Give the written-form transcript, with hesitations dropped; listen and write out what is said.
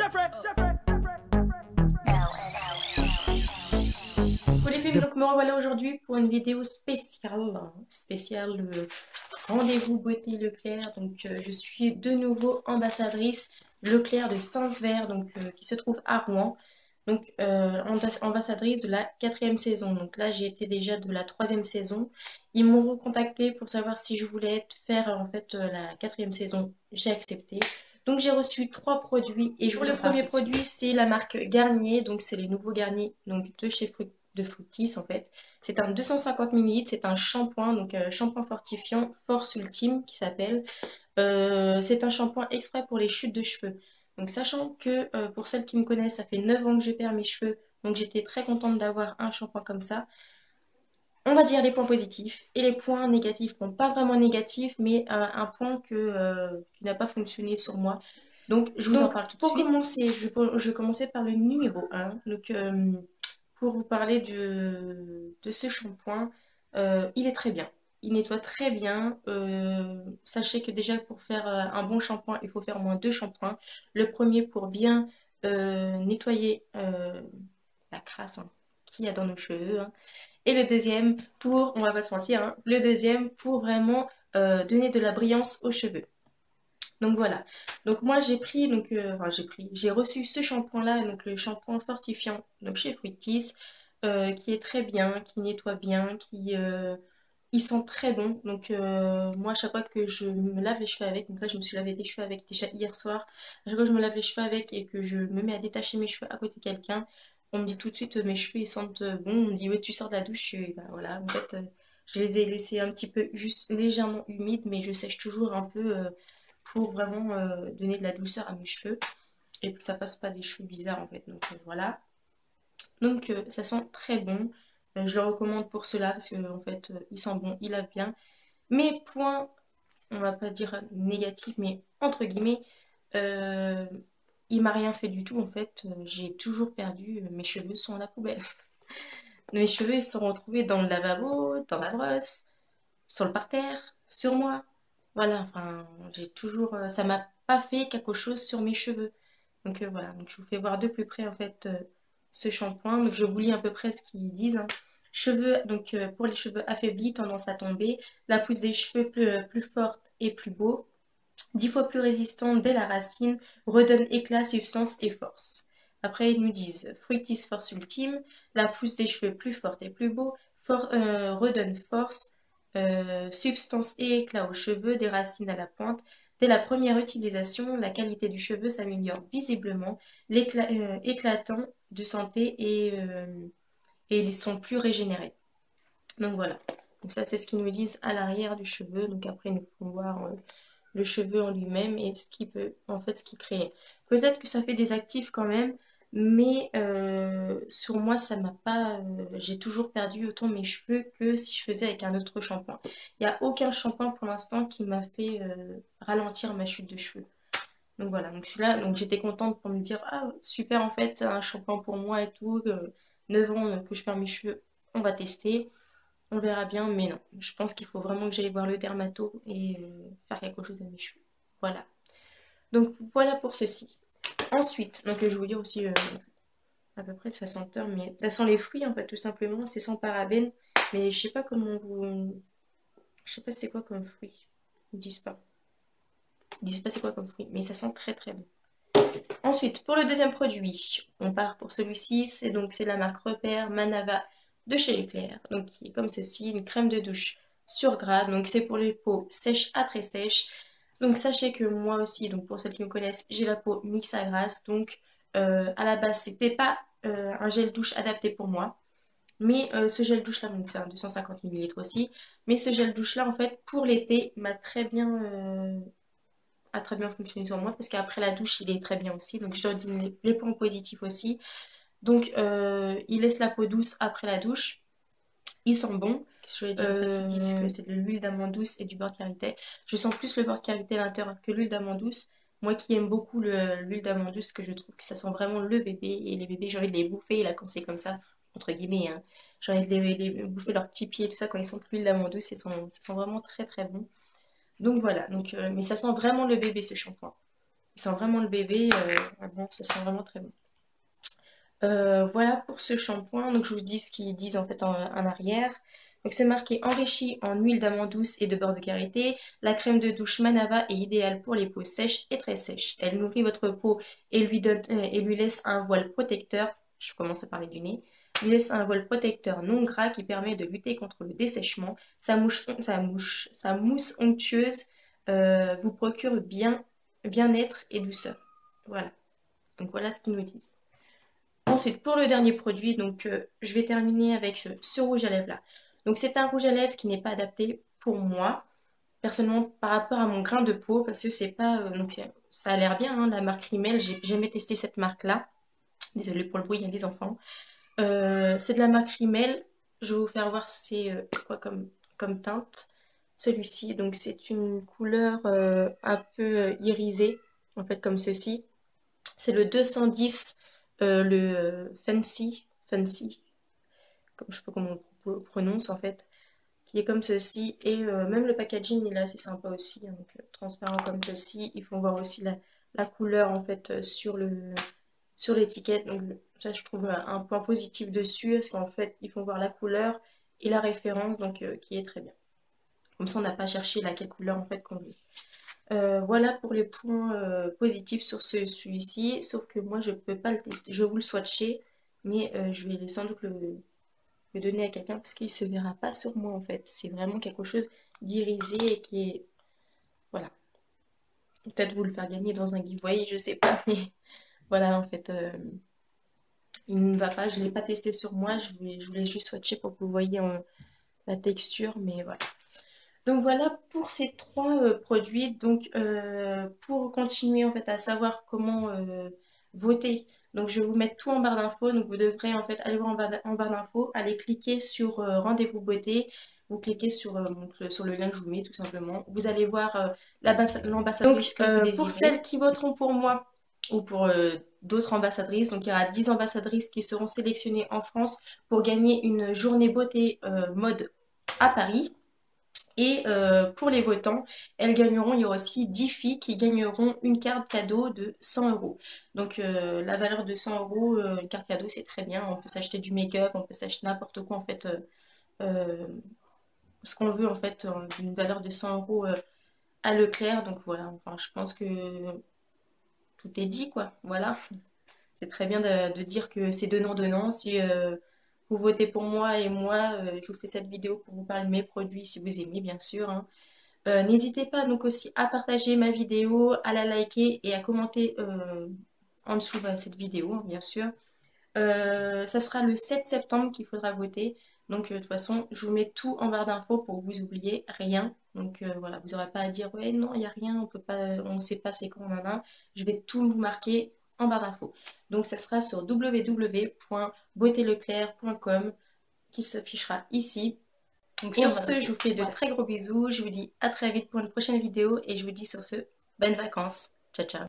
Pour les films, donc me revoilà aujourd'hui pour une vidéo spéciale rendez-vous beauté Leclerc. Donc je suis de nouveau ambassadrice Leclerc de Saint-Sever, donc qui se trouve à Rouen. Donc ambassadrice de la 4e saison. Donc là j'ai été déjà de la 3e saison. Ils m'ont recontacté pour savoir si je voulais faire en fait la 4e saison. J'ai accepté. Donc j'ai reçu 3 produits et je vous en parle. Le premier produit c'est la marque Garnier, donc c'est les nouveaux Garnier donc de chez Fructis en fait. C'est un 250 ml, c'est un shampoing, donc shampoing fortifiant Force Ultime qui s'appelle. C'est un shampoing exprès pour les chutes de cheveux. Donc sachant que pour celles qui me connaissent, ça fait 9 ans que je perds mes cheveux, donc j'étais très contente d'avoir un shampoing comme ça. On va dire les points positifs et les points négatifs. Bon, pas vraiment négatifs, mais un point qui n'a pas fonctionné sur moi. Donc je vous en parle tout de suite. Pour commencer, je commençais par le numéro 1. Donc pour vous parler de ce shampoing, il est très bien. Il nettoie très bien. Sachez que déjà pour faire un bon shampoing, il faut faire au moins 2 shampoings. Le premier pour bien nettoyer la crasse qu'il y a dans nos cheveux. Et le deuxième pour, on va pas se mentir, le deuxième pour vraiment donner de la brillance aux cheveux. Donc voilà. Donc moi j'ai pris, j'ai reçu ce shampoing là, donc le shampoing fortifiant, donc chez Fructis, qui est très bien, qui nettoie bien, il sent très bon. Donc moi à chaque fois que je me lave les cheveux avec, donc là je me suis lavé les cheveux avec déjà hier soir, à chaque fois que je me lave les cheveux avec et que je me mets à détacher mes cheveux à côté de quelqu'un, on me dit tout de suite mes cheveux ils sentent bon, on me dit ouais tu sors de la douche, et ben voilà, en fait je les ai laissés un petit peu juste légèrement humides, mais je sèche toujours un peu pour vraiment donner de la douceur à mes cheveux et que ça fasse pas des cheveux bizarres en fait. Donc voilà. Donc ça sent très bon. Je le recommande pour cela parce que en fait il sent bon, il lave bien. Mes points, on va pas dire négatifs, mais entre guillemets, euh, il m'a rien fait du tout en fait. J'ai toujours perdu, mes cheveux sont à la poubelle. Mes cheveux ils se sont retrouvés dans le lavabo, dans la brosse, sur le parterre, sur moi. Voilà, enfin, j'ai toujours, ça m'a pas fait quelque chose sur mes cheveux. Donc voilà, donc je vous fais voir de plus près en fait ce shampoing. Donc je vous lis à peu près ce qu'ils disent. Cheveux, donc pour les cheveux affaiblis, tendance à tomber, la pousse des cheveux plus forte et plus beau, 10 fois plus résistant dès la racine, redonne éclat, substance et force. Après ils nous disent Fructis Force Ultime, la pousse des cheveux plus forte et plus beau, redonne force, substance et éclat aux cheveux, des racines à la pointe. Dès la première utilisation, la qualité du cheveu s'améliore visiblement, éclatant de santé et ils sont plus régénérés. Donc voilà. Donc ça c'est ce qu'ils nous disent à l'arrière du cheveu. Donc après ils nous font voir le cheveu en lui-même et ce qui peut en fait ce qu'il crée. Peut-être que ça fait des actifs quand même, mais sur moi ça m'a pas. J'ai toujours perdu autant mes cheveux que si je faisais avec un autre shampoing. Il n'y a aucun shampoing pour l'instant qui m'a fait ralentir ma chute de cheveux. Donc voilà, donc je suis là, donc j'étais contente pour me dire ah super en fait un shampoing pour moi et tout, 9 ans que je perds mes cheveux, on va tester. On verra bien, mais non. Je pense qu'il faut vraiment que j'aille voir le dermato et faire quelque chose à mes cheveux. Voilà. Donc voilà pour ceci. Ensuite, donc je vais vous dire aussi à peu près de sa senteur, mais ça sent les fruits en fait tout simplement. C'est sans parabènes, mais je sais pas comment vous... Je sais pas c'est quoi comme fruit. Ils disent pas. Ils disent pas c'est quoi comme fruit, mais ça sent très très bon. Ensuite, pour le deuxième produit, on part pour celui-ci. C'est la marque Repère Manava de chez Leclerc. Donc qui est comme ceci, une crème de douche sur grade. Donc c'est pour les peaux sèches à très sèches. Donc sachez que moi aussi, donc pour celles qui me connaissent, j'ai la peau mixte à grasse. Donc à la base, c'était pas un gel douche adapté pour moi. Mais ce gel douche là, donc c'est un 250 ml aussi. Mais ce gel douche là, en fait, pour l'été, m'a très bien a très bien fonctionné sur moi parce qu'après la douche il est très bien aussi, donc je dois dire les points positifs aussi. Donc il laisse la peau douce après la douche, il sent bon. Qu'est-ce que je vais dire, en fait, ils disent que c'est de l'huile d'amande douce et du beurre de karité. Je sens plus le beurre de karité à l'intérieur que l'huile d'amande douce. Moi qui aime beaucoup l'huile d'amande douce, que je trouve que ça sent vraiment le bébé, et les bébés j'ai envie de les bouffer là quand c'est comme ça, entre guillemets, hein. J'ai envie de les bouffer leurs petits pieds, tout ça, quand ils sentent l'huile d'amande douce, ça sent vraiment très très bon. Donc voilà, donc, mais ça sent vraiment le bébé ce shampoing. Il sent vraiment le bébé. Vraiment, ça sent vraiment très bon. Voilà pour ce shampoing. Donc je vous dis ce qu'ils disent en fait en arrière. Donc c'est marqué enrichi en huile d'amande douce et de beurre de karité. La crème de douche Manava est idéale pour les peaux sèches et très sèches. Elle nourrit votre peau et lui laisse un voile protecteur. Je commence à parler du nez. Lui laisse un voile protecteur non gras qui permet de lutter contre le dessèchement. Sa mousse onctueuse vous procure bien-être et douceur. Voilà. Donc voilà ce qu'ils nous disent. Ensuite, pour le dernier produit, donc je vais terminer avec ce rouge à lèvres là. Donc c'est un rouge à lèvres qui n'est pas adapté pour moi, personnellement par rapport à mon grain de peau, parce que c'est pas... donc ça a l'air bien, hein, la marque Rimmel, j'ai jamais testé cette marque-là. Désolée pour le bruit, il y a des enfants. C'est de la marque Rimmel. Je vais vous faire voir c'est quoi comme teinte. Celui-ci, donc c'est une couleur un peu irisée, en fait comme ceci. C'est le 210, le Fancy, comme je sais pas comment on prononce en fait, qui est comme ceci. Et même le packaging il est assez sympa aussi, hein, donc transparent comme ceci. Ils font voir aussi la couleur en fait sur l'étiquette. Donc ça je trouve un point positif dessus, parce qu'en fait ils font voir la couleur et la référence, donc qui est très bien. Comme ça on n'a pas cherché laquelle couleur en fait qu'on veut. Voilà pour les points positifs sur celui-ci, sauf que moi je ne peux pas le tester. Je vais vous le swatcher, mais je vais sans doute le donner à quelqu'un parce qu'il ne se verra pas sur moi en fait. C'est vraiment quelque chose d'irisé et qui est... Voilà. Peut-être vous le faire gagner dans un giveaway, je sais pas, mais voilà en fait. Il ne va pas, je ne l'ai pas testé sur moi, je voulais juste swatcher pour que vous voyez la texture, mais voilà. Donc voilà pour ces trois produits. Donc pour continuer en fait à savoir comment voter, donc je vais vous mettre tout en barre d'infos. Donc vous devrez en fait aller voir en barre d'infos, aller cliquer sur rendez-vous beauté. Vous cliquez sur le lien que je vous mets tout simplement. Vous allez voir l'ambassadrice que vous désirez. Pour celles qui voteront pour moi ou pour d'autres ambassadrices, donc il y aura 10 ambassadrices qui seront sélectionnées en France pour gagner une journée beauté mode à Paris. Et pour les votants, elles gagneront, il y aura aussi 10 filles qui gagneront une carte cadeau de 100 euros. Donc la valeur de 100 euros, une carte cadeau, c'est très bien. On peut s'acheter du make-up, on peut s'acheter n'importe quoi en fait. Ce qu'on veut en fait, d'une valeur de 100 euros à Leclerc. Donc voilà, enfin je pense que tout est dit quoi. Voilà. C'est très bien de dire que c'est donnant-donnant. Si vous votez pour moi et moi, je vous fais cette vidéo pour vous parler de mes produits si vous aimez bien sûr, hein. N'hésitez pas donc aussi à partager ma vidéo, à la liker et à commenter en dessous de cette vidéo, hein, bien sûr. Ça sera le 7 septembre qu'il faudra voter. Donc de toute façon, je vous mets tout en barre d'infos pour que vous oubliez rien. Donc voilà, vous n'aurez pas à dire ouais non, il n'y a rien, on peut pas, on ne sait pas c'est quand on en a. Je vais tout vous marquer en barre d'infos. Donc ça sera sur www.beautéleclerc.com qui s'affichera ici. Donc sur ce, je vous fais de très gros bisous. Je vous dis à très vite pour une prochaine vidéo et je vous dis sur ce, bonnes vacances. Ciao, ciao.